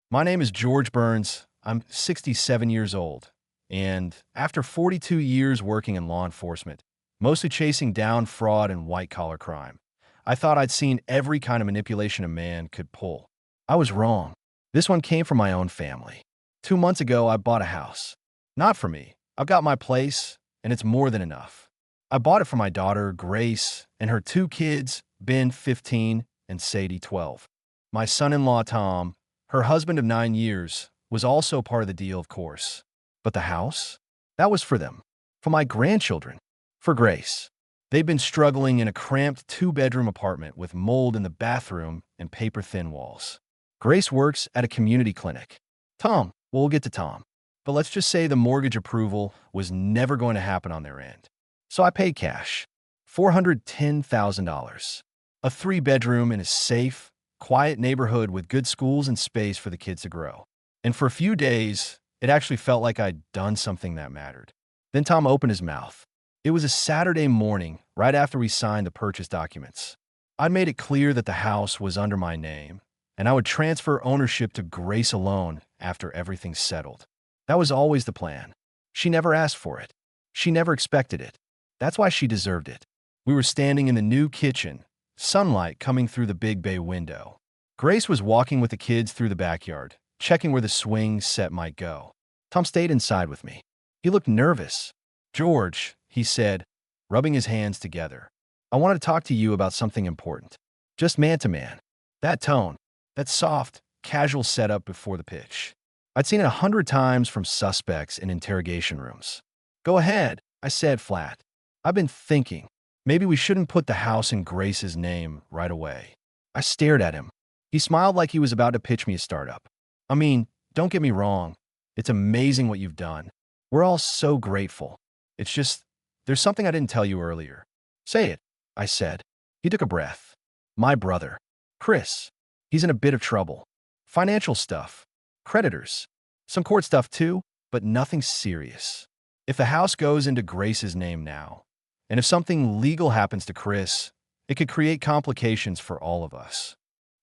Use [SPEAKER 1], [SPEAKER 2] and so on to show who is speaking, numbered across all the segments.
[SPEAKER 1] My name is George Burns. I'm 67 years old. And after 42 years working in law enforcement, mostly chasing down fraud and white-collar crime, I thought I'd seen every kind of manipulation a man could pull. I was wrong. This one came from my own family. 2 months ago, I bought a house. Not for me. I've got my place, and it's more than enough. I bought it for my daughter, Grace, and her two kids, Ben, 15, and Sadie, 12. My son-in-law, Tom, her husband of 9 years, was also part of the deal, of course. But the house? That was for them. For my grandchildren. For Grace. They've been struggling in a cramped two-bedroom apartment with mold in the bathroom and paper-thin walls. Grace works at a community clinic. Well, we'll get to Tom. But let's just say the mortgage approval was never going to happen on their end. So I paid cash. $410,000. A three-bedroom in a safe, quiet neighborhood with good schools and space for the kids to grow. And for a few days, it actually felt like I'd done something that mattered. Then Tom opened his mouth. It was a Saturday morning, right after we signed the purchase documents. I'd made it clear that the house was under my name, and I would transfer ownership to Grace alone after everything's settled. That was always the plan. She never asked for it. She never expected it. That's why she deserved it. We were standing in the new kitchen, sunlight coming through the big bay window. Grace was walking with the kids through the backyard, checking where the swing set might go. Tom stayed inside with me. He looked nervous. "George," he said, rubbing his hands together, "I wanted to talk to you about something important. Just man to man." That tone, that soft, casual setup before the pitch. I'd seen it 100 times from suspects in interrogation rooms. "Go ahead," I said flat. "I've been thinking. Maybe we shouldn't put the house in Grace's name right away." I stared at him. He smiled like he was about to pitch me a startup. "I mean, don't get me wrong. It's amazing what you've done. We're all so grateful. It's just, there's something I didn't tell you earlier." "Say it," I said. He took a breath. "My brother, Chris, he's in a bit of trouble. Financial stuff. Creditors. Some court stuff too, but nothing serious. If the house goes into Grace's name now, and if something legal happens to Chris, it could create complications for all of us."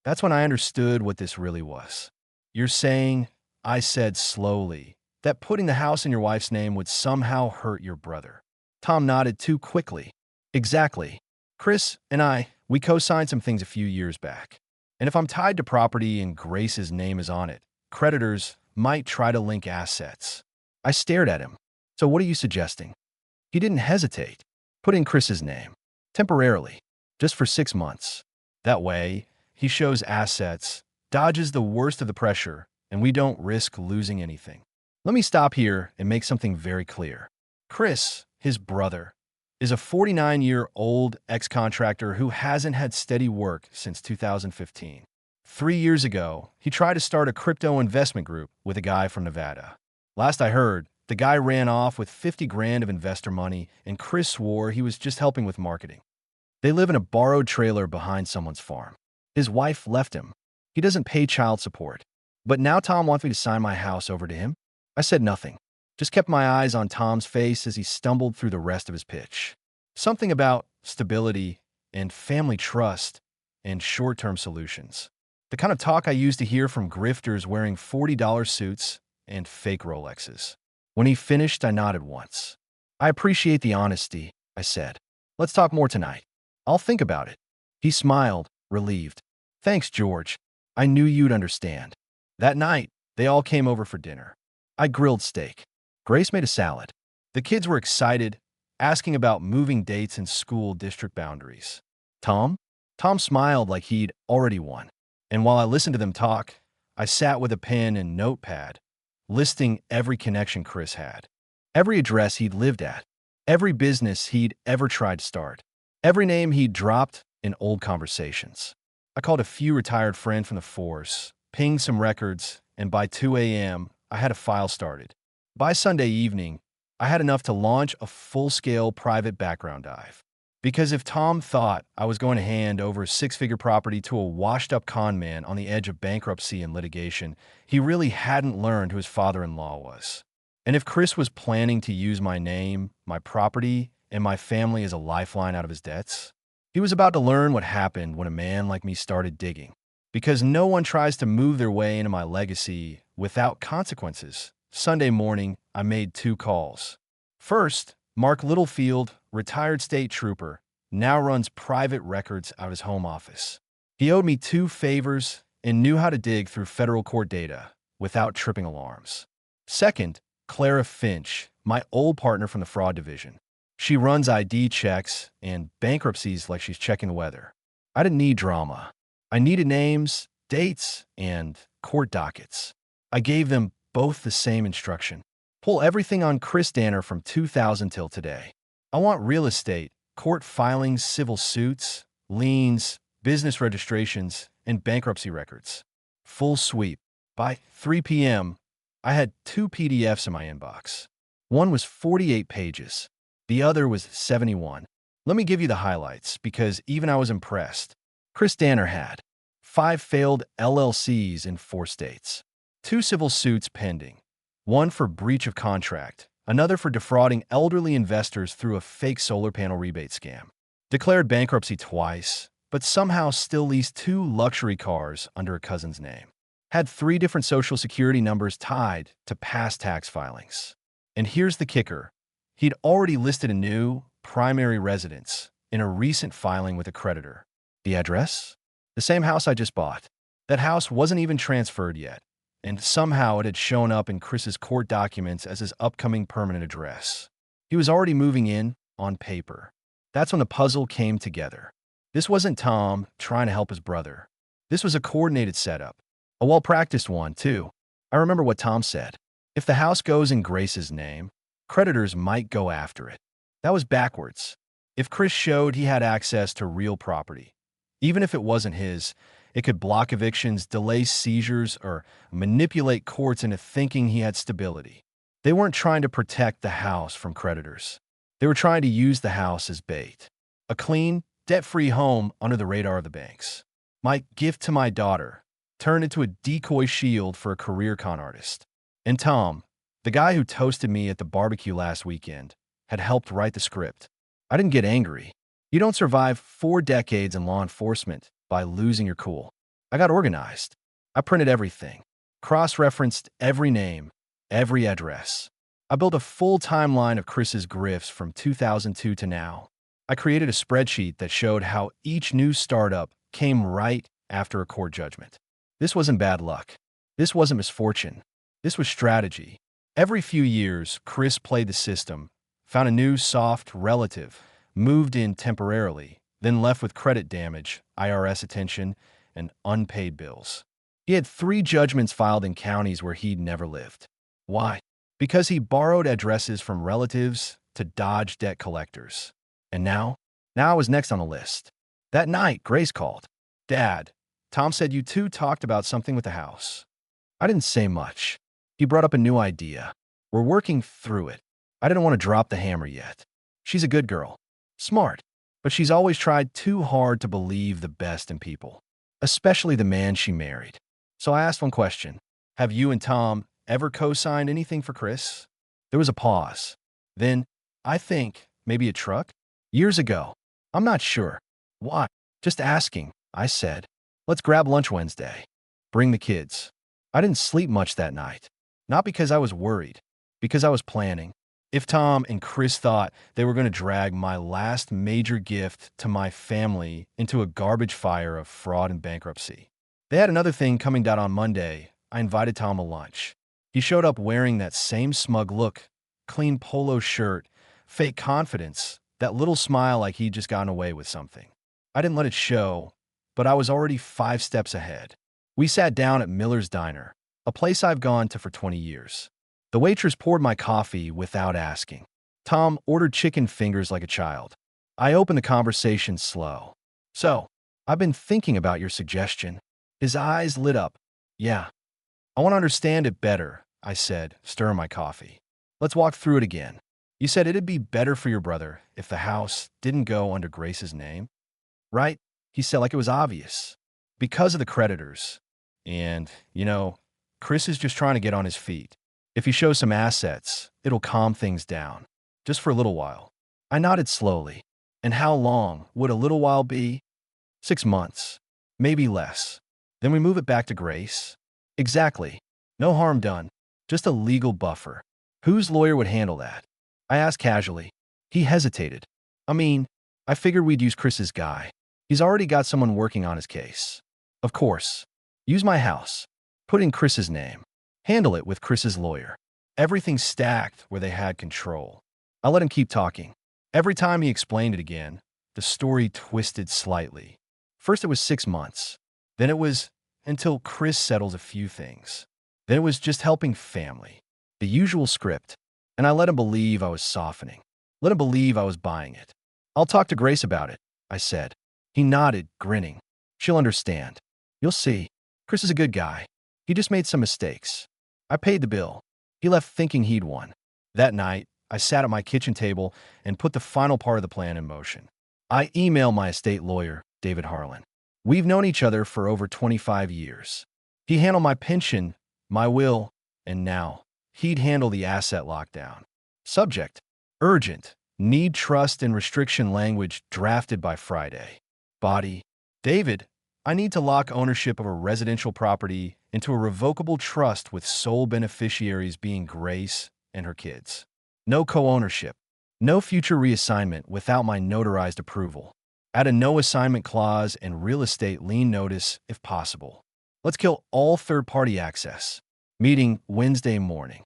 [SPEAKER 1] That's when I understood what this really was. "You're saying," I said slowly, "that putting the house in your wife's name would somehow hurt your brother?" Tom nodded too quickly. "Exactly. Chris and we co-signed some things a few years back. And if I'm tied to property and Grace's name is on it, creditors might try to link assets." I stared at him. "So what are you suggesting?" He didn't hesitate. "Put in Chris's name. Temporarily. Just for 6 months. That way, he shows assets, dodges the worst of the pressure, and we don't risk losing anything." Let me stop here and make something very clear. Chris, his brother, is a 49-year-old ex-contractor who hasn't had steady work since 2015. 3 years ago, he tried to start a crypto investment group with a guy from Nevada. Last I heard, the guy ran off with 50 grand of investor money, and Chris swore he was just helping with marketing. They live in a borrowed trailer behind someone's farm. His wife left him. He doesn't pay child support. But now Tom wants me to sign my house over to him? I said nothing. Just kept my eyes on Tom's face as he stumbled through the rest of his pitch. Something about stability and family trust and short-term solutions. The kind of talk I used to hear from grifters wearing $40 suits and fake Rolexes. When he finished, I nodded once. "I appreciate the honesty," I said. "Let's talk more tonight. I'll think about it." He smiled, relieved. "Thanks, George. I knew you'd understand." That night, they all came over for dinner. I grilled steak. Grace made a salad. The kids were excited, asking about moving dates and school district boundaries. Tom? Tom smiled like he'd already won. And while I listened to them talk, I sat with a pen and notepad, listing every connection Chris had, every address he'd lived at, every business he'd ever tried to start, every name he'd dropped in old conversations. I called a few retired friends from the force, pinged some records, and by 2 a.m., I had a file started. By Sunday evening, I had enough to launch a full-scale private background dive. Because if Tom thought I was going to hand over a six-figure property to a washed-up con man on the edge of bankruptcy and litigation, he really hadn't learned who his father-in-law was. And if Chris was planning to use my name, my property, and my family as a lifeline out of his debts, he was about to learn what happened when a man like me started digging. because no one tries to move their way into my legacy without consequences. Sunday morning, I made 2 calls. First, Mark Littlefield, retired state trooper, now runs private records out of his home office. He owed me 2 favors and knew how to dig through federal court data without tripping alarms. Second, Clara Finch, my old partner from the fraud division. She runs ID checks and bankruptcies like she's checking the weather. I didn't need drama. I needed names, dates, and court dockets. I gave them both the same instruction. Pull everything on Chris Danner from 2000 till today. I want real estate, court filings, civil suits, liens, business registrations, and bankruptcy records. Full sweep. By 3 p.m., I had 2 PDFs in my inbox. One was 48 pages. The other was 71. Let me give you the highlights, because even I was impressed. Chris Danner had 5 failed LLCs in 4 states, 2 civil suits pending, 1 for breach of contract, another for defrauding elderly investors through a fake solar panel rebate scam, declared bankruptcy twice, but somehow still leased 2 luxury cars under a cousin's name, had 3 different Social Security numbers tied to past tax filings. And here's the kicker. He'd already listed a new primary residence in a recent filing with a creditor. The address? The same house I just bought. That house wasn't even transferred yet, and somehow it had shown up in Chris's court documents as his upcoming permanent address. He was already moving in on paper. That's when the puzzle came together. This wasn't Tom trying to help his brother. This was a coordinated setup. A well-practiced one, too. I remember what Tom said. If the house goes in Grace's name, creditors might go after it. That was backwards. If Chris showed he had access to real property, even if it wasn't his, it could block evictions, delay seizures, or manipulate courts into thinking he had stability. They weren't trying to protect the house from creditors. They were trying to use the house as bait. A clean, debt-free home under the radar of the banks. My gift to my daughter turned into a decoy shield for a career con artist. And Tom, the guy who toasted me at the barbecue last weekend, had helped write the script. I didn't get angry. You don't survive 4 decades in law enforcement by losing your cool. I got organized. I printed everything, cross-referenced every name, every address. I built a full timeline of Chris's grifts from 2002 to now. I created a spreadsheet that showed how each new startup came right after a court judgment. This wasn't bad luck. This wasn't misfortune. This was strategy. Every few years, Chris played the system, found a new soft relative, moved in temporarily, then left with credit damage, IRS attention, and unpaid bills. He had 3 judgments filed in counties where he'd never lived. Why? Because he borrowed addresses from relatives to dodge debt collectors. And now I was next on the list. That night, Grace called. Dad, Tom said you 2 talked about something with the house. I didn't say much. He brought up a new idea. We're working through it. I didn't want to drop the hammer yet. She's a good girl. Smart. But she's always tried too hard to believe the best in people, especially the man she married. So I asked one question. Have you and Tom ever co-signed anything for Chris? There was a pause. Then, I think, maybe a truck? Years ago. I'm not sure. Why? Just asking, I said. Let's grab lunch Wednesday. Bring the kids. I didn't sleep much that night. Not because I was worried, because I was planning. If Tom and Chris thought they were going to drag my last major gift to my family into a garbage fire of fraud and bankruptcy. They had another thing coming down on Monday. I invited Tom to lunch. He showed up wearing that same smug look, clean polo shirt, fake confidence, that little smile like he'd just gotten away with something. I didn't let it show, but I was already 5 steps ahead. We sat down at Miller's Diner, a place I've gone to for 20 years. The waitress poured my coffee without asking. Tom ordered chicken fingers like a child. I opened the conversation slow. So, I've been thinking about your suggestion. His eyes lit up. Yeah. I want to understand it better, I said, stirring my coffee. Let's walk through it again. You said it'd be better for your brother if the house didn't go under Grace's name. Right? He said like it was obvious. Because of the creditors. And, Chris is just trying to get on his feet. If he shows some assets, it'll calm things down. Just for a little while. I nodded slowly. And how long would a little while be? 6 months. Maybe less. Then we move it back to Grace? Exactly. No harm done. Just a legal buffer. Whose lawyer would handle that? I asked casually. He hesitated. I mean, I figured we'd use Chris's guy. He's already got someone working on his case. Of course. Use my house. Put in Chris's name. Handle it with Chris's lawyer. Everything stacked where they had control. I let him keep talking. Every time he explained it again, the story twisted slightly. First it was 6 months. Then it was until Chris settles a few things. Then it was just helping family. The usual script. And I let him believe I was softening. Let him believe I was buying it. I'll talk to Grace about it, I said. He nodded, grinning. She'll understand. You'll see. Chris is a good guy. He just made some mistakes. I paid the bill. He left thinking he'd won. That night, I sat at my kitchen table and put the final part of the plan in motion. I emailed my estate lawyer, David Harlan. We've known each other for over 25 years. He handled my pension, my will, and now he'd handle the asset lockdown. Subject: urgent. Need trust and restriction language drafted by Friday. Body: David, I need to lock ownership of a residential property into a revocable trust with sole beneficiaries being Grace and her kids. No co-ownership. No future reassignment without my notarized approval. Add a no assignment clause and real estate lien notice if possible. Let's kill all third-party access. Meeting Wednesday morning.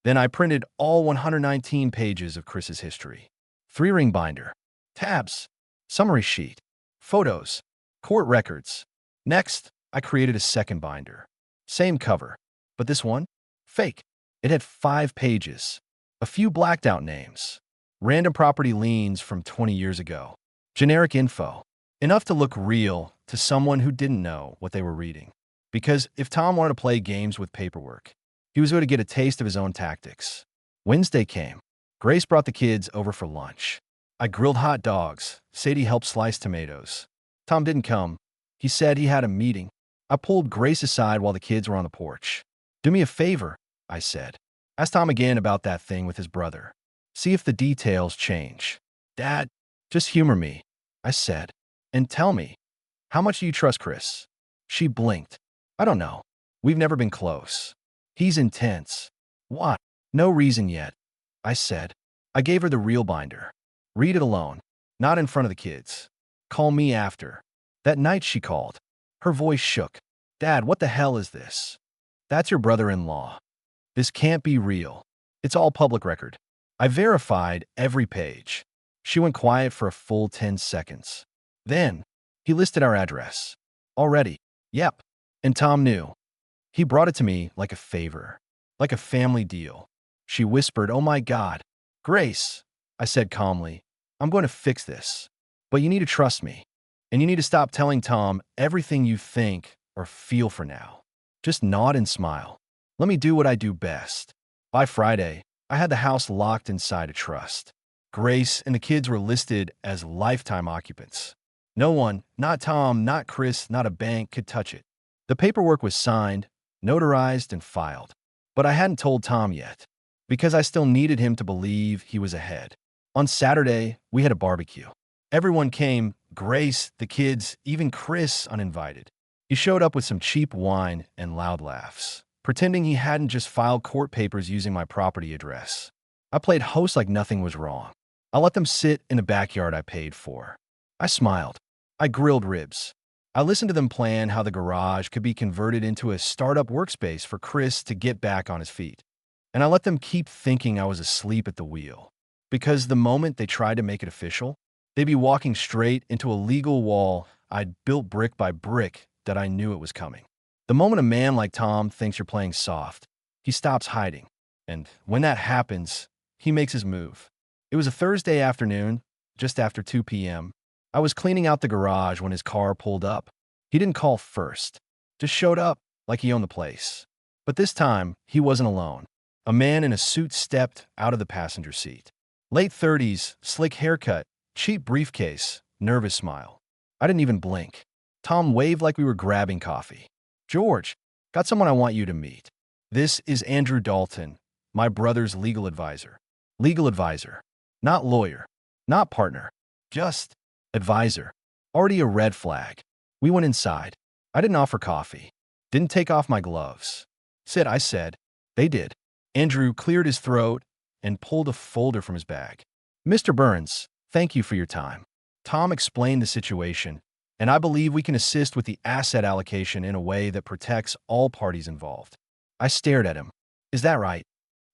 [SPEAKER 1] Then I printed all 119 pages of Chris's history. 3-ring binder. Tabs. Summary sheet. Photos. Court records. Next, I created a second binder. Same cover, but this one? Fake. It had 5 pages. A few blacked out names. Random property liens from 20 years ago. Generic info. Enough to look real to someone who didn't know what they were reading. Because if Tom wanted to play games with paperwork, he was going to get a taste of his own tactics. Wednesday came. Grace brought the kids over for lunch. I grilled hot dogs. Sadie helped slice tomatoes. Tom didn't come. He said he had a meeting. I pulled Grace aside while the kids were on the porch. Do me a favor, I said. Ask Tom again about that thing with his brother. See if the details change. Dad, just humor me, I said. And tell me, how much do you trust Chris? She blinked. I don't know. We've never been close. He's intense. What? No reason yet, I said. I gave her the real binder. Read it alone, not in front of the kids. Call me after. That night she called. Her voice shook. Dad, what the hell is this? That's your brother-in-law. This can't be real. It's all public record. I verified every page. She went quiet for a full 10 seconds. Then, he listed our address. Already. Yep. And Tom knew. He brought it to me like a favor. Like a family deal. She whispered, "Oh my God." Grace, I said calmly, I'm going to fix this. But you need to trust me. And you need to stop telling Tom everything you think or feel for now. Just nod and smile. Let me do what I do best. By Friday, I had the house locked inside a trust. Grace and the kids were listed as lifetime occupants. No one, not Tom, not Chris, not a bank, could touch it. The paperwork was signed, notarized, and filed. But I hadn't told Tom yet, because I still needed him to believe he was ahead. On Saturday, we had a barbecue. Everyone came, Grace, the kids, even Chris uninvited. He showed up with some cheap wine and loud laughs, pretending he hadn't just filed court papers using my property address. I played host like nothing was wrong. I let them sit in a backyard I paid for. I smiled. I grilled ribs. I listened to them plan how the garage could be converted into a startup workspace for Chris to get back on his feet. And I let them keep thinking I was asleep at the wheel. Because the moment they tried to make it official, they'd be walking straight into a legal wall I'd built brick by brick that I knew it was coming. The moment a man like Tom thinks you're playing soft, he stops hiding. And when that happens, he makes his move. It was a Thursday afternoon, just after 2 p.m. I was cleaning out the garage when his car pulled up. He didn't call first, just showed up like he owned the place. But this time, he wasn't alone. A man in a suit stepped out of the passenger seat. Late 30s, slick haircut, cheap briefcase, nervous smile. I didn't even blink. Tom waved like we were grabbing coffee. George, got someone I want you to meet. This is Andrew Dalton, my brother's legal advisor. Legal advisor. Not lawyer. Not partner. Just advisor. Already a red flag. We went inside. I didn't offer coffee. Didn't take off my gloves. Sit, I said. They did. Andrew cleared his throat and pulled a folder from his bag. Mr. Burns, thank you for your time. Tom explained the situation, and I believe we can assist with the asset allocation in a way that protects all parties involved. I stared at him. Is that right?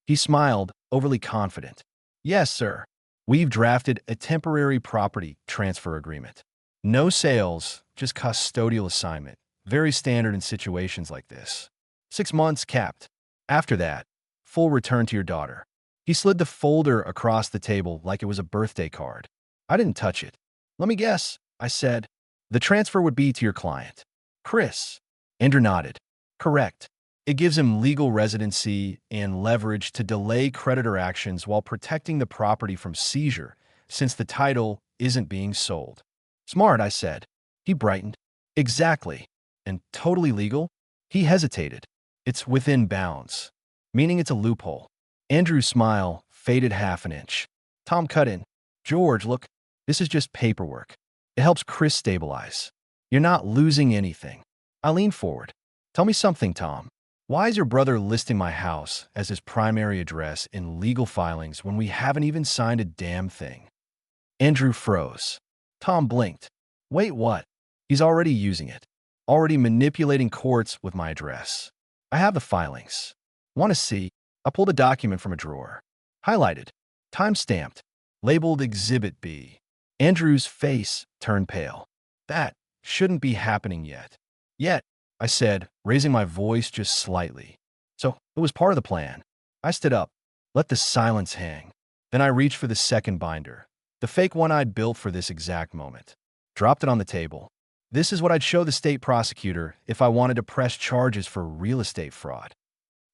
[SPEAKER 1] He smiled, overly confident. Yes, sir. We've drafted a temporary property transfer agreement. No sales, just custodial assignment. Very standard in situations like this. 6 months capped. After that, full return to your daughter. He slid the folder across the table like it was a birthday card. I didn't touch it. Let me guess, I said. The transfer would be to your client. Chris. Andrew nodded. Correct. It gives him legal residency and leverage to delay creditor actions while protecting the property from seizure, since the title isn't being sold. Smart, I said. He brightened. Exactly. And totally legal? He hesitated. It's within bounds, meaning it's a loophole. Andrew's smile faded half an inch. Tom cut in. George, look, this is just paperwork. It helps Chris stabilize. You're not losing anything. I leaned forward. Tell me something, Tom. Why is your brother listing my house as his primary address in legal filings when we haven't even signed a damn thing? Andrew froze. Tom blinked. Wait, what? He's already using it. Already manipulating courts with my address. I have the filings. Want to see? I pulled a document from a drawer. Highlighted. Time-stamped. Labeled Exhibit B. Andrew's face turned pale. That shouldn't be happening yet. Yet, I said, raising my voice just slightly. So, it was part of the plan. I stood up, let the silence hang. Then I reached for the second binder, the fake one I'd built for this exact moment. Dropped it on the table. This is what I'd show the state prosecutor if I wanted to press charges for real estate fraud.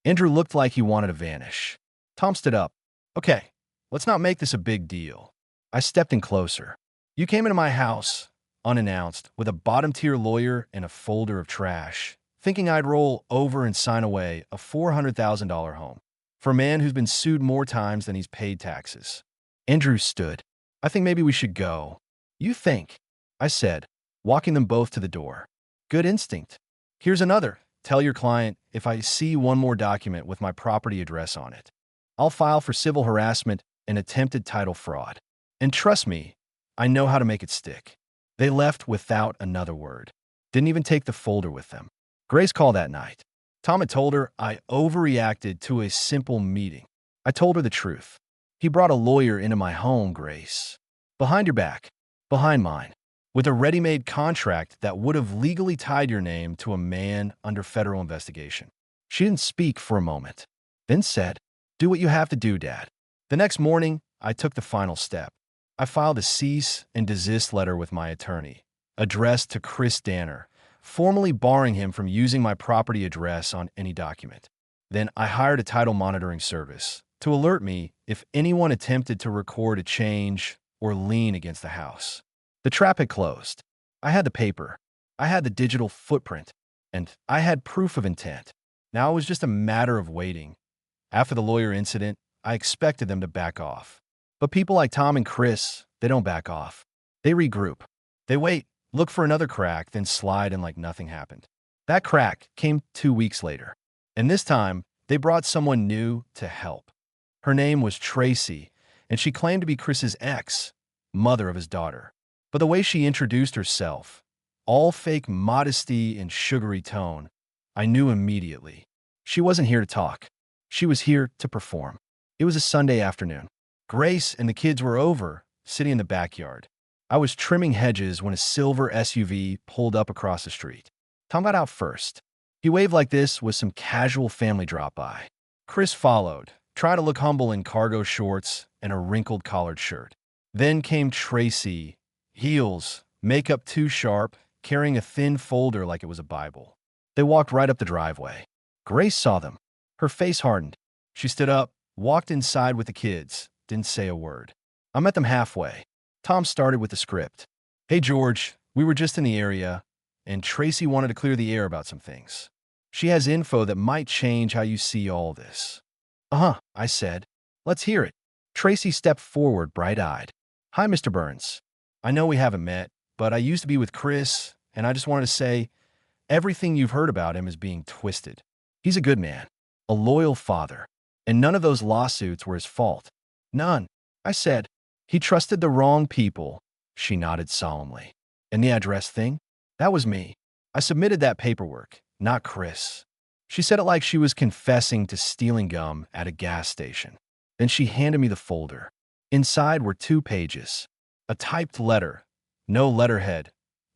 [SPEAKER 1] Andrew looked like he wanted to vanish. Tom stood up. Okay, let's not make this a big deal. I stepped in closer. You came into my house, unannounced, with a bottom-tier lawyer and a folder of trash, thinking I'd roll over and sign away a $400,000 home for a man who's been sued more times than he's paid taxes. Andrew stood. I think maybe we should go. You think? I said, walking them both to the door. Good instinct. Here's another. Tell your client if I see one more document with my property address on it, I'll file for civil harassment and attempted title fraud. And trust me, I know how to make it stick. They left without another word. Didn't even take the folder with them. Grace called that night. Tom had told her I overreacted to a simple meeting. I told her the truth. He brought a lawyer into my home, Grace. Behind your back. Behind mine. With a ready-made contract that would have legally tied your name to a man under federal investigation. She didn't speak for a moment, then said, Do what you have to do, Dad. The next morning, I took the final step. I filed a cease and desist letter with my attorney, addressed to Chris Danner, formally barring him from using my property address on any document. Then I hired a title monitoring service to alert me if anyone attempted to record a change or lien against the house. The trap had closed. I had the paper. I had the digital footprint. And I had proof of intent. Now it was just a matter of waiting. After the lawyer incident, I expected them to back off. But people like Tom and Chris, they don't back off. They regroup. They wait, look for another crack, then slide in like nothing happened. That crack came 2 weeks later. And this time, they brought someone new to help. Her name was Tracy, and she claimed to be Chris's ex, mother of his daughter. But the way she introduced herself, all fake modesty and sugary tone, I knew immediately. She wasn't here to talk. She was here to perform. It was a Sunday afternoon. Grace and the kids were over, sitting in the backyard. I was trimming hedges when a silver SUV pulled up across the street. Tom got out first. He waved like this with some casual family drop-by. Chris followed, trying to look humble in cargo shorts and a wrinkled collared shirt. Then came Tracy, heels, makeup too sharp, carrying a thin folder like it was a Bible. They walked right up the driveway. Grace saw them. Her face hardened. She stood up, walked inside with the kids, didn't say a word. I met them halfway. Tom started with the script. Hey, George, we were just in the area, and Tracy wanted to clear the air about some things. She has info that might change how you see all this. Uh-huh, I said. Let's hear it. Tracy stepped forward, bright-eyed. Hi, Mr. Burns. I know we haven't met, but I used to be with Chris, and I just wanted to say, Everything you've heard about him is being twisted. He's a good man, a loyal father, and none of those lawsuits were his fault. None, I said. He trusted the wrong people, she nodded solemnly. And the address thing? That was me. I submitted that paperwork, not Chris. She said it like she was confessing to stealing gum at a gas station. Then she handed me the folder. Inside were 2 pages. A typed letter, no letterhead,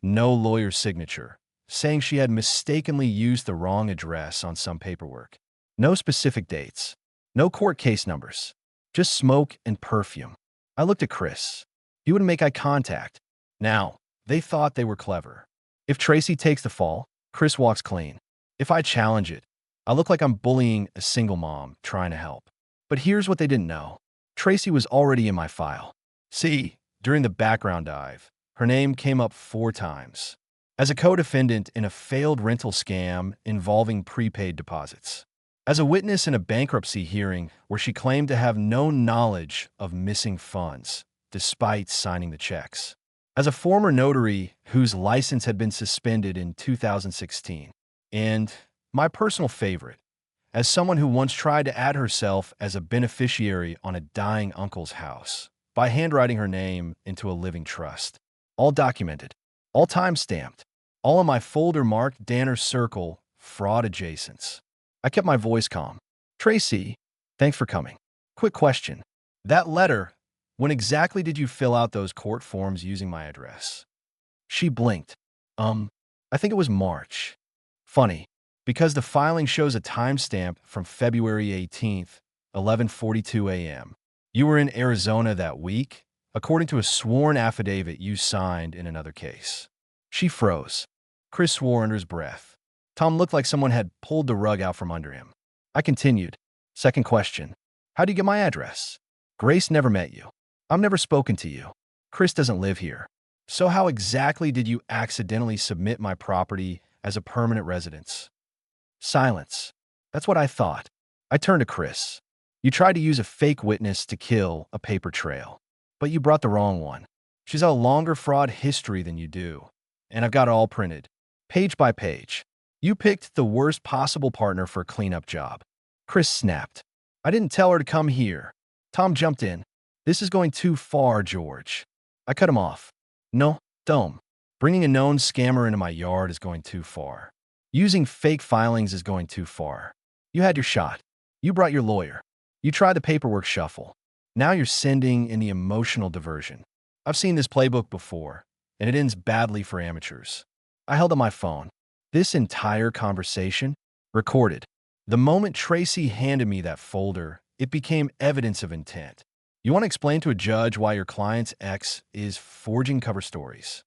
[SPEAKER 1] no lawyer's signature, saying she had mistakenly used the wrong address on some paperwork. No specific dates, no court case numbers, just smoke and perfume. I looked at Chris. He wouldn't make eye contact. Now, they thought they were clever. If Tracy takes the fall, Chris walks clean. If I challenge it, I look like I'm bullying a single mom trying to help. But here's what they didn't know. Tracy was already in my file. See, during the background dive, her name came up 4 times as a co-defendant in a failed rental scam involving prepaid deposits, as a witness in a bankruptcy hearing where she claimed to have no knowledge of missing funds despite signing the checks, as a former notary whose license had been suspended in 2016, and my personal favorite, as someone who once tried to add herself as a beneficiary on a dying uncle's house by handwriting her name into a living trust. All documented, all time-stamped, all in my folder marked Danner Circle, fraud adjacents. I kept my voice calm. Tracy, thanks for coming. Quick question. That letter, when exactly did you fill out those court forms using my address? She blinked. I think it was March. Funny, because the filing shows a timestamp from February 18th, 11:42 a.m. You were in Arizona that week, according to a sworn affidavit you signed in another case. She froze. Chris swore under his breath. Tom looked like someone had pulled the rug out from under him. I continued. Second question. How do you get my address? Grace never met you. I've never spoken to you. Chris doesn't live here. So how exactly did you accidentally submit my property as a permanent residence? Silence. That's what I thought. I turned to Chris. You tried to use a fake witness to kill a paper trail, but you brought the wrong one. She's a longer fraud history than you do, and I've got it all printed, page by page. You picked the worst possible partner for a cleanup job. Chris snapped. I didn't tell her to come here. Tom jumped in. This is going too far, George. I cut him off. No, don't. Bringing a known scammer into my yard is going too far. Using fake filings is going too far. You had your shot. You brought your lawyer. You tried the paperwork shuffle. Now you're sending in the emotional diversion. I've seen this playbook before, and it ends badly for amateurs. I held up my phone. This entire conversation, recorded. The moment Tracy handed me that folder, it became evidence of intent. You want to explain to a judge why your client's ex is forging cover stories?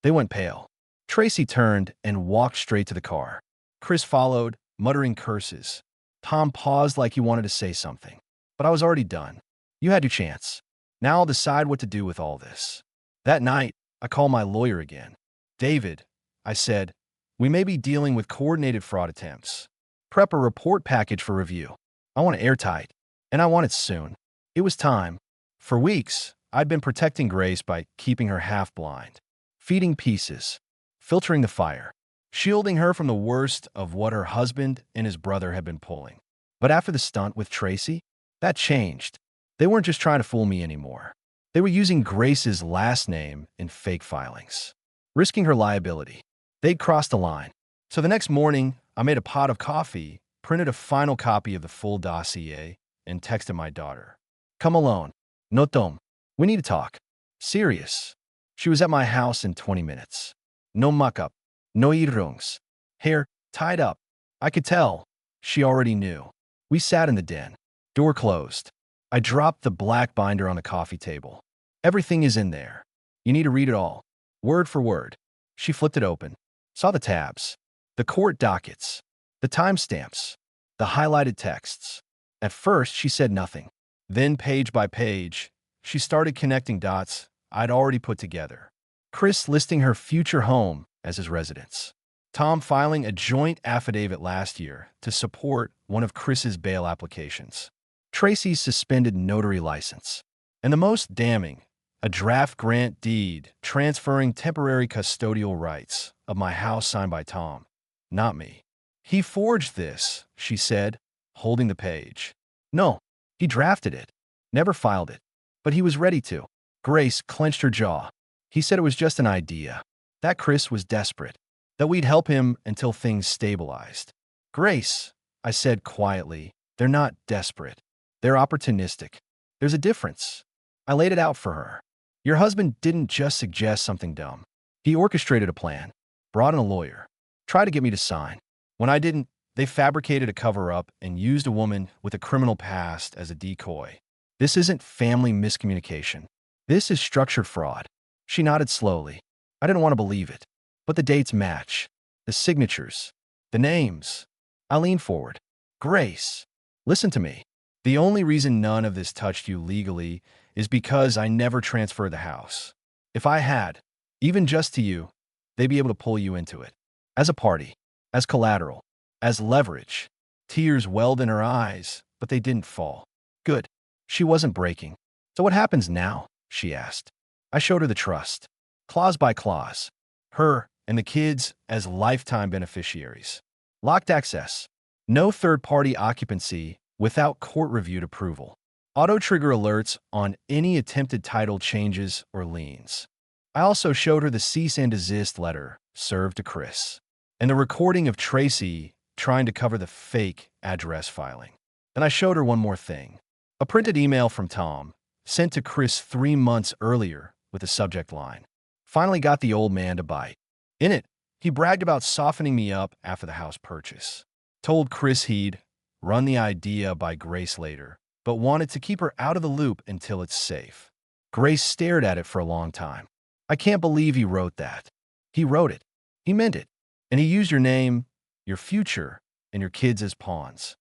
[SPEAKER 1] They went pale. Tracy turned and walked straight to the car. Chris followed, muttering curses. Tom paused like he wanted to say something, but I was already done. You had your chance. Now I'll decide what to do with all this. That night, I called my lawyer again. David, I said, we may be dealing with coordinated fraud attempts. Prep a report package for review. I want it airtight, and I want it soon. It was time. For weeks, I'd been protecting Grace by keeping her half blind, feeding pieces, filtering the fire, shielding her from the worst of what her husband and his brother had been pulling. But after the stunt with Tracy, that changed. They weren't just trying to fool me anymore. They were using Grace's last name in fake filings, risking her liability. They'd crossed the line. So the next morning, I made a pot of coffee, printed a final copy of the full dossier, and texted my daughter. Come alone. No tom. We need to talk. Serious. She was at my house in 20 minutes. No muck-up. No irrungs. Hair tied up. I could tell. She already knew. We sat in the den. Door closed. I dropped the black binder on the coffee table. Everything is in there. You need to read it all. Word for word. She flipped it open. Saw the tabs. The court dockets. The timestamps. The highlighted texts. At first, she said nothing. Then, page by page, she started connecting dots I'd already put together. Chris listing her future home as his residence. Tom filing a joint affidavit last year to support one of Chris's bail applications. Tracy's suspended notary license. And the most damning, a draft grant deed transferring temporary custodial rights of my house signed by Tom. not me. He forged this, she said, holding the page. No, he drafted it, never filed it, but he was ready to. Grace clenched her jaw. He said it was just an idea, that Chris was desperate, that we'd help him until things stabilized. Grace, I said quietly, they're not desperate. They're opportunistic. There's a difference. I laid it out for her. Your husband didn't just suggest something dumb. He orchestrated a plan, brought in a lawyer, tried to get me to sign. When I didn't, they fabricated a cover-up and used a woman with a criminal past as a decoy. This isn't family miscommunication. This is structured fraud. She nodded slowly. I didn't want to believe it. But the dates match. The signatures. The names. I leaned forward. Grace, listen to me. The only reason none of this touched you legally is because I never transferred the house. If I had, even just to you, they'd be able to pull you into it. As a party, as collateral, as leverage. Tears welled in her eyes, but they didn't fall. Good. She wasn't breaking. So what happens now? She asked. I showed her the trust, clause by clause. Her and the kids as lifetime beneficiaries. Locked access. No third-party occupancy without court-reviewed approval. Auto-trigger alerts on any attempted title changes or liens. I also showed her the cease and desist letter served to Chris, and the recording of Tracy trying to cover the fake address filing. Then I showed her one more thing. A printed email from Tom, sent to Chris 3 months earlier with a subject line. Finally got the old man to bite. In it, he bragged about softening me up after the house purchase. Told Chris he'd run the idea by Grace later, but wanted to keep her out of the loop until it's safe. Grace stared at it for a long time. I can't believe he wrote that. He wrote it. He meant it. And he used your name, your future, and your kids as pawns.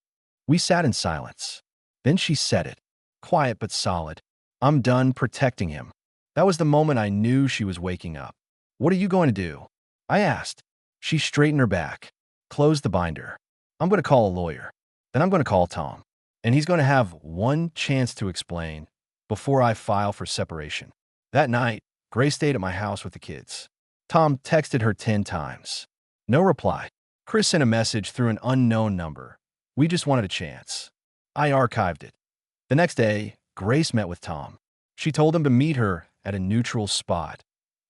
[SPEAKER 1] We sat in silence. Then she said it, quiet but solid. I'm done protecting him. That was the moment I knew she was waking up. What are you going to do? I asked. She straightened her back, closed the binder. I'm going to call a lawyer. Then I'm going to call Tom. And he's going to have one chance to explain before I file for separation. That night, Grace stayed at my house with the kids. Tom texted her 10 times. No reply. Chris sent a message through an unknown number. We just wanted a chance. I archived it. The next day, Grace met with Tom. She told him to meet her at a neutral spot,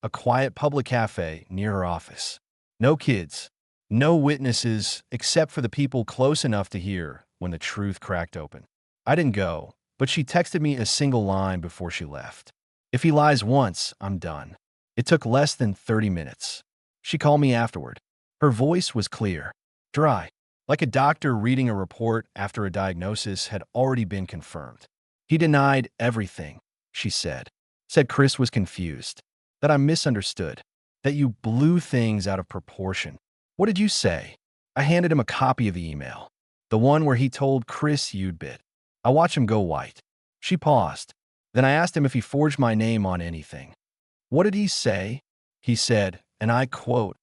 [SPEAKER 1] a quiet public cafe near her office. No kids, no witnesses except for the people close enough to hear when the truth cracked open. I didn't go, but she texted me a single line before she left. If he lies once, I'm done. It took less than 30 minutes. She called me afterward. Her voice was clear, dry, like a doctor reading a report after a diagnosis had already been confirmed. He denied everything, she said. Said Chris was confused, that I misunderstood, that you blew things out of proportion. What did you say? I handed him a copy of the email, the one where he told Chris you'd bit. I watched him go white. She paused. Then I asked him if he forged my name on anything. What did he say? He said, and I quote,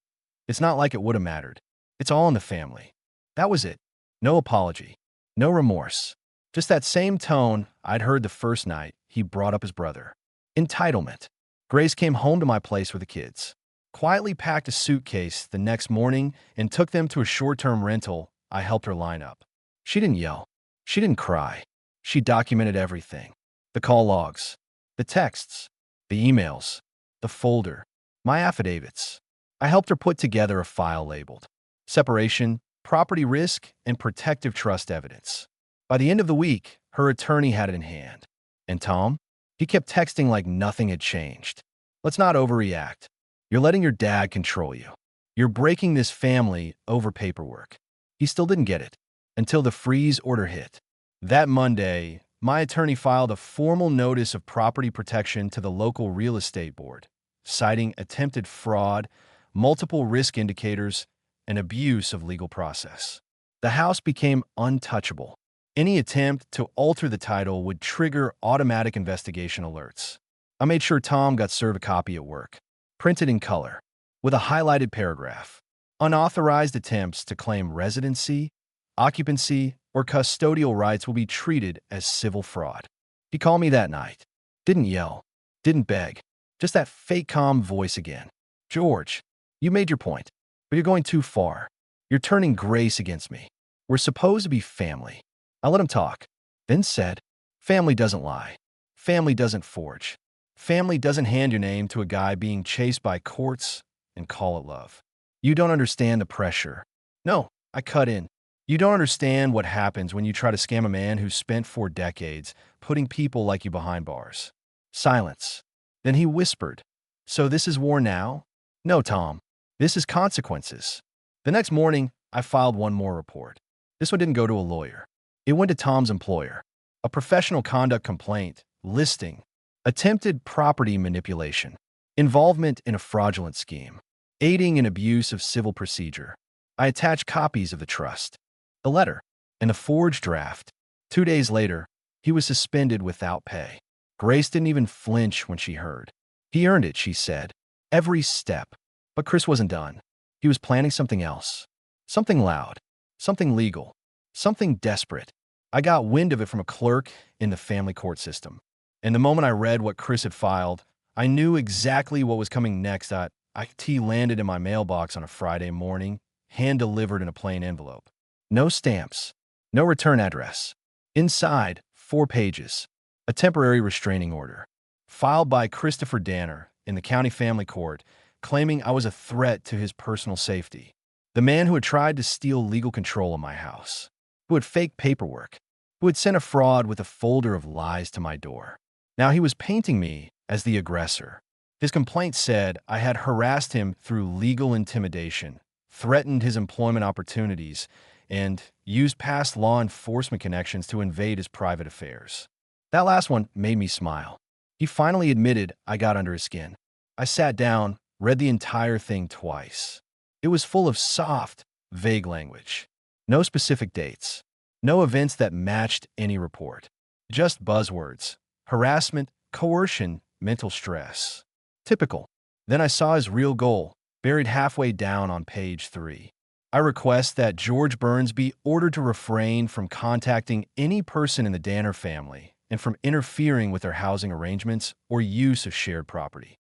[SPEAKER 1] "It's not like it would have mattered. It's all in the family." That was it. No apology. No remorse. Just that same tone I'd heard the first night he brought up his brother. Entitlement. Grace came home to my place with the kids, quietly packed a suitcase the next morning and took them to a short-term rental I helped her line up. She didn't yell. She didn't cry. She documented everything. The call logs, the texts, the emails, the folder, my affidavits. I helped her put together a file labeled Separation, Property Risk, and Protective Trust Evidence. By the end of the week, her attorney had it in hand. And Tom? He kept texting like nothing had changed. Let's not overreact. You're letting your dad control you. You're breaking this family over paperwork. He still didn't get it until the freeze order hit. That Monday, my attorney filed a formal notice of property protection to the local real estate board, citing attempted fraud, multiple risk indicators, and abuse of legal process. The house became untouchable. Any attempt to alter the title would trigger automatic investigation alerts. I made sure Tom got served a copy at work, printed in color, with a highlighted paragraph. Unauthorized attempts to claim residency, occupancy, or custodial rights will be treated as civil fraud. He called me that night. Didn't yell, didn't beg, just that fake calm voice again. George, you made your point, but you're going too far. You're turning Grace against me. We're supposed to be family. I let him talk, then said, family doesn't lie. Family doesn't forge. Family doesn't hand your name to a guy being chased by courts and call it love. You don't understand the pressure. No, I cut in. You don't understand what happens when you try to scam a man who spent 4 decades putting people like you behind bars. Silence. Then he whispered, so this is war now? No, Tom. This is consequences. The next morning, I filed one more report. This one didn't go to a lawyer. It went to Tom's employer. A professional conduct complaint, listing, attempted property manipulation, involvement in a fraudulent scheme, aiding in abuse of civil procedure. I attached copies of the trust, the letter, and a forged draft. 2 days later, he was suspended without pay. Grace didn't even flinch when she heard. He earned it, she said, every step. But Chris wasn't done. He was planning something else. Something loud. Something legal. Something desperate. I got wind of it from a clerk in the family court system. And the moment I read what Chris had filed, I knew exactly what was coming next. IT landed in my mailbox on a Friday morning, hand-delivered in a plain envelope. No stamps. No return address. Inside, 4 pages. A temporary restraining order, filed by Christopher Danner in the county family court, claiming I was a threat to his personal safety. The man who had tried to steal legal control of my house, who had faked paperwork, who had sent a fraud with a folder of lies to my door. Now he was painting me as the aggressor. His complaint said I had harassed him through legal intimidation, threatened his employment opportunities, and used past law enforcement connections to invade his private affairs. That last one made me smile. He finally admitted I got under his skin. I sat down, read the entire thing twice. It was full of soft, vague language. No specific dates. No events that matched any report. Just buzzwords. Harassment, coercion, mental stress. Typical. Then I saw his real goal, buried halfway down on page 3. I request that George Burns be ordered to refrain from contacting any person in the Danner family and from interfering with their housing arrangements or use of shared property.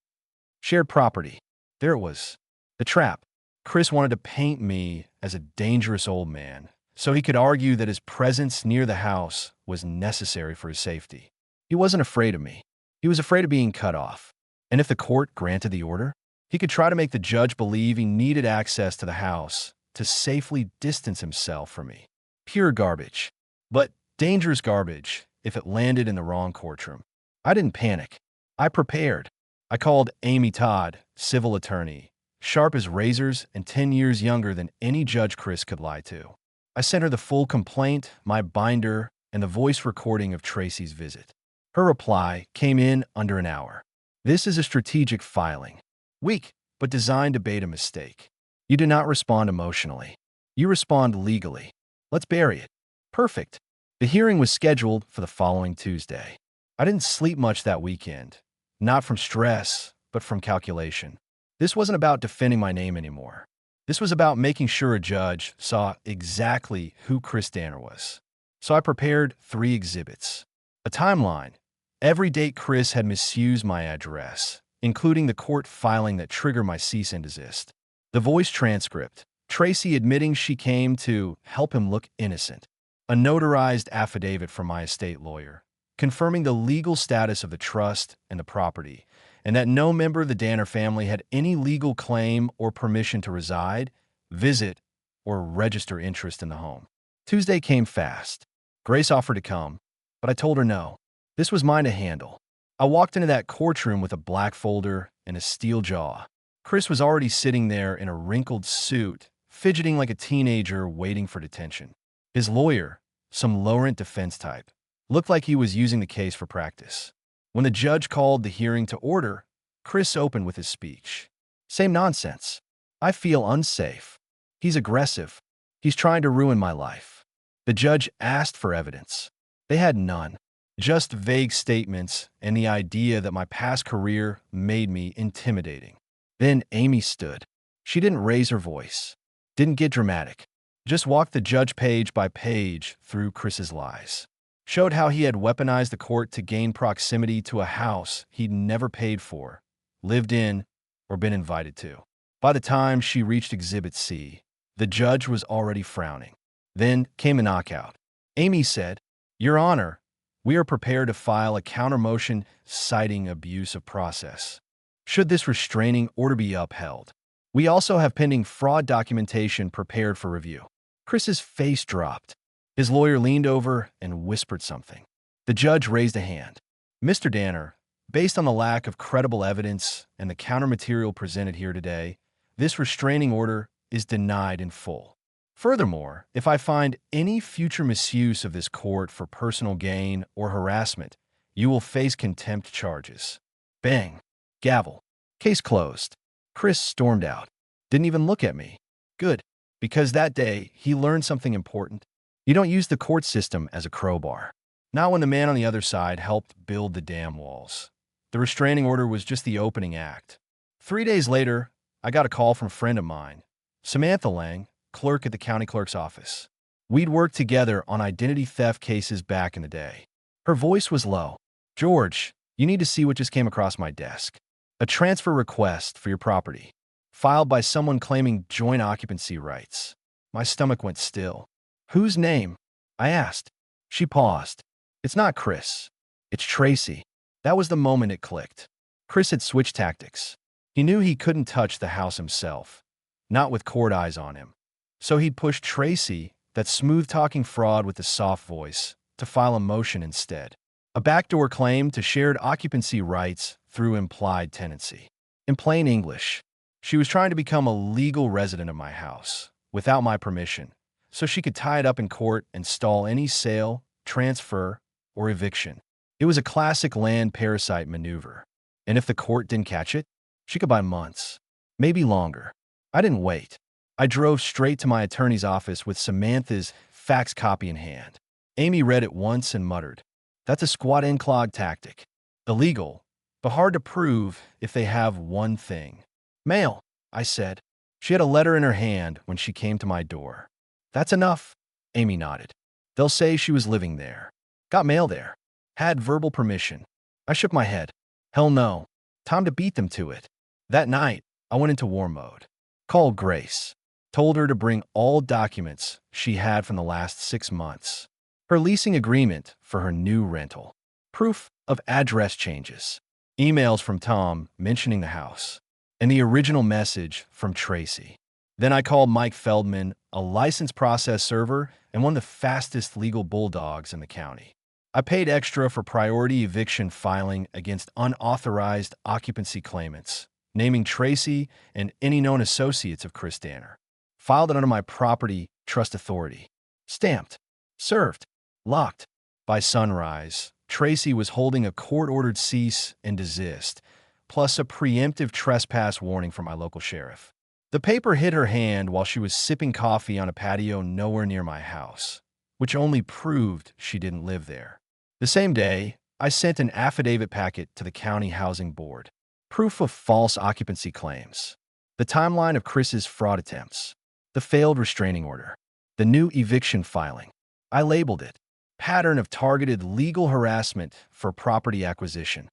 [SPEAKER 1] Shared property. There it was. The trap. Chris wanted to paint me as a dangerous old man, so he could argue that his presence near the house was necessary for his safety. He wasn't afraid of me. He was afraid of being cut off. And if the court granted the order, he could try to make the judge believe he needed access to the house to safely distance himself from me. Pure garbage. But dangerous garbage if it landed in the wrong courtroom. I didn't panic. I prepared. I called Amy Todd, civil attorney, sharp as razors and 10 years younger than any judge Chris could lie to. I sent her the full complaint, my binder, and the voice recording of Tracy's visit. Her reply came in under an hour. This is a strategic filing. Weak, but designed to bait a mistake. You do not respond emotionally. You respond legally. Let's bury it. Perfect. The hearing was scheduled for the following Tuesday. I didn't sleep much that weekend. Not from stress, but from calculation. This wasn't about defending my name anymore. This was about making sure a judge saw exactly who Chris Danner was. So I prepared 3 exhibits. A timeline. Every date Chris had misused my address, including the court filing that triggered my cease and desist. The voice transcript. Tracy admitting she came to help him look innocent. A notarized affidavit from my estate lawyer, confirming the legal status of the trust and the property, and that no member of the Danner family had any legal claim or permission to reside, visit, or register interest in the home. Tuesday came fast. Grace offered to come, but I told her no. This was mine to handle. I walked into that courtroom with a black folder and a steel jaw. Chris was already sitting there in a wrinkled suit, fidgeting like a teenager waiting for detention. His lawyer, some low-rent defense type, looked like he was using the case for practice. When the judge called the hearing to order, Chris opened with his speech. Same nonsense. I feel unsafe. He's aggressive. He's trying to ruin my life. The judge asked for evidence. They had none. Just vague statements and the idea that my past career made me intimidating. Then Amy stood. She didn't raise her voice. Didn't get dramatic. Just walked the judge page by page through Chris's lies. Showed how he had weaponized the court to gain proximity to a house he'd never paid for, lived in, or been invited to. By the time she reached Exhibit C, The judge was already frowning. Then came a knockout. Amy said, "Your Honor, we are prepared to file a counter-motion citing abuse of process. Should this restraining order be upheld? We also have pending fraud documentation prepared for review." Chris's face dropped. His lawyer leaned over and whispered something. The judge raised a hand. "Mr. Danner, based on the lack of credible evidence and the counter-material presented here today, this restraining order is denied in full. Furthermore, if I find any future misuse of this court for personal gain or harassment, you will face contempt charges." Bang. Gavel. Case closed. Chris stormed out. Didn't even look at me. Good. Because that day, he learned something important. You don't use the court system as a crowbar. Not when the man on the other side helped build the damn walls. The restraining order was just the opening act. 3 days later, I got a call from a friend of mine, Samantha Lang, clerk at the county clerk's office. We'd worked together on identity theft cases back in the day. Her voice was low. "George, you need to see what just came across my desk. A transfer request for your property, filed by someone claiming joint occupancy rights." My stomach went still. "Whose name?" I asked. She paused. "It's not Chris. It's Tracy." That was the moment it clicked. Chris had switched tactics. He knew he couldn't touch the house himself, not with court eyes on him. So he'd pushed Tracy, that smooth-talking fraud with the soft voice, to file a motion instead. A backdoor claim to shared occupancy rights through implied tenancy. In plain English, she was trying to become a legal resident of my house, without my permission, so she could tie it up in court and stall any sale, transfer, or eviction. It was a classic land parasite maneuver. And if the court didn't catch it, she could buy months, maybe longer. I didn't wait. I drove straight to my attorney's office with Samantha's fax copy in hand. Amy read it once and muttered, "That's a squat and clog tactic. Illegal, but hard to prove if they have one thing." "Mail," I said. She had a letter in her hand when she came to my door. "That's enough," Amy nodded. "They'll say she was living there. Got mail there. Had verbal permission." I shook my head. Hell no. Time to beat them to it. That night, I went into war mode. Called Grace. Told her to bring all documents she had from the last 6 months. Her leasing agreement for her new rental. Proof of address changes. Emails from Tom mentioning the house. And the original message from Tracy. Then I called Mike Feldman, a licensed process server and one of the fastest legal bulldogs in the county. I paid extra for priority eviction filing against unauthorized occupancy claimants, naming Tracy and any known associates of Chris Danner. Filed it under my property trust authority. Stamped. Served. Locked. By sunrise, Tracy was holding a court-ordered cease and desist, plus a preemptive trespass warning from my local sheriff. The paper hit her hand while she was sipping coffee on a patio nowhere near my house, which only proved she didn't live there. The same day, I sent an affidavit packet to the county housing board. Proof of false occupancy claims. The timeline of Chris's fraud attempts. The failed restraining order. The new eviction filing. I labeled it pattern of targeted legal harassment for property acquisition.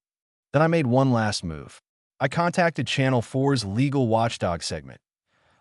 [SPEAKER 1] Then I made one last move. I contacted Channel 4's Legal Watchdog segment,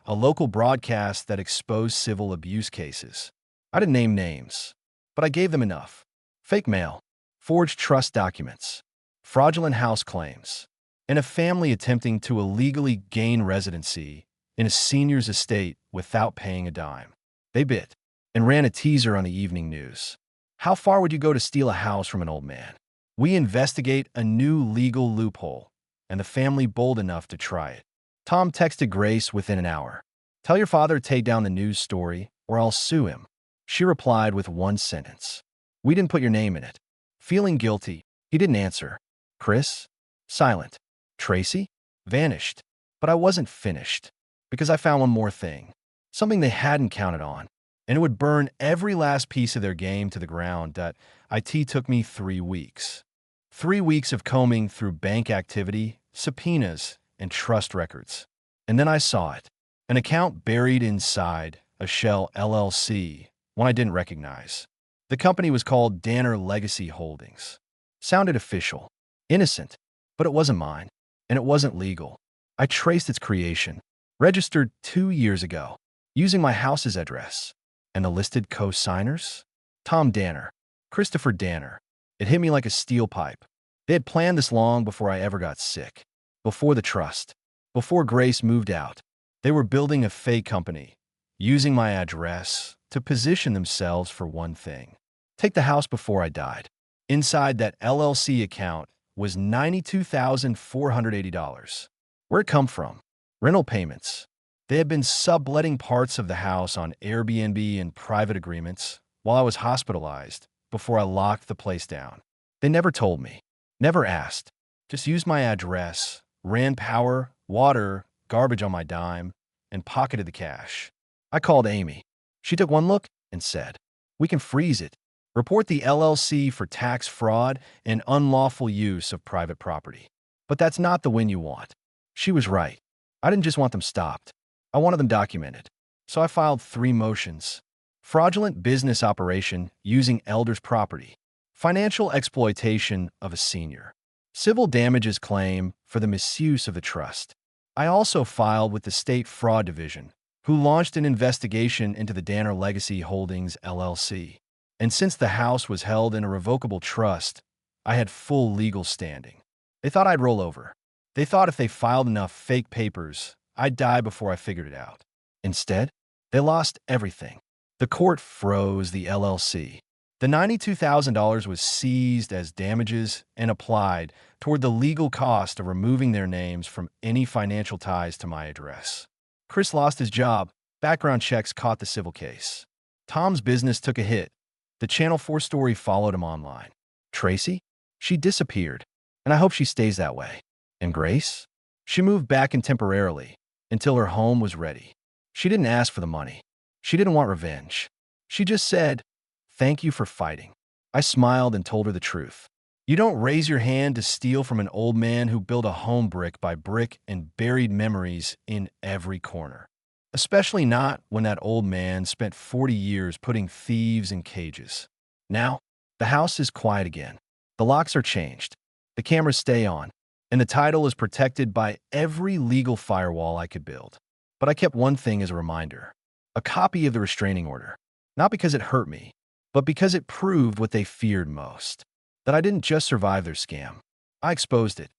[SPEAKER 1] a local broadcast that exposed civil abuse cases. I didn't name names, but I gave them enough. Fake mail, forged trust documents, fraudulent house claims, and a family attempting to illegally gain residency in a senior's estate without paying a dime. They bit and ran a teaser on the evening news. How far would you go to steal a house from an old man? We investigate a new legal loophole, and the family bold enough to try it. Tom texted Grace within an hour. "Tell your father to take down the news story, or I'll sue him." She replied with one sentence. "We didn't put your name in it." Feeling guilty, he didn't answer. Chris? Silent. Tracy? Vanished. But I wasn't finished, because I found one more thing. Something they hadn't counted on, and it would burn every last piece of their game to the ground. It took me 3 weeks. 3 weeks of combing through bank activity, subpoenas, and trust records. And then I saw it. An account buried inside a shell LLC, one I didn't recognize. The company was called Danner Legacy Holdings. Sounded official, innocent, but it wasn't mine, and it wasn't legal. I traced its creation. Registered 2 years ago. using my house's address. And the listed co-signers? Tom Danner, Christopher Danner. It hit me like a steel pipe. They had planned this long before I ever got sick. Before the trust. Before Grace moved out. They were building a fake company, using my address to position themselves for one thing. Take the house before I died. Inside that LLC account was $92,480. Where'd it come from? Rental payments. They had been subletting parts of the house on Airbnb and private agreements while I was hospitalized before I locked the place down. They never told me, never asked, just used my address, ran power, water, garbage on my dime, and pocketed the cash. I called Amy. She took one look and said, "We can freeze it. Report the LLC for tax fraud and unlawful use of private property. But that's not the win you want." She was right. I didn't just want them stopped. I wanted them documented. So I filed 3 motions. Fraudulent business operation using elder's property. Financial exploitation of a senior. Civil damages claim for the misuse of the trust. I also filed with the State Fraud Division, who launched an investigation into the Danner Legacy Holdings LLC. And since the house was held in a revocable trust, I had full legal standing. They thought I'd roll over. They thought if they filed enough fake papers, I'd die before I figured it out. Instead, they lost everything. The court froze the LLC. The $92,000 was seized as damages and applied toward the legal cost of removing their names from any financial ties to my address. Chris lost his job. Background checks caught the civil case. Tom's business took a hit. The Channel 4 story followed him online. Tracy? She disappeared, and I hope she stays that way. And Grace? She moved back in temporarily until her home was ready. She didn't ask for the money. She didn't want revenge. She just said, "Thank you for fighting." I smiled and told her the truth. You don't raise your hand to steal from an old man who built a home brick by brick and buried memories in every corner. Especially not when that old man spent 40 years putting thieves in cages. Now, the house is quiet again. The locks are changed. The cameras stay on. And the title is protected by every legal firewall I could build. But I kept one thing as a reminder. A copy of the restraining order. Not because it hurt me, but because it proved what they feared most. That I didn't just survive their scam. I exposed it.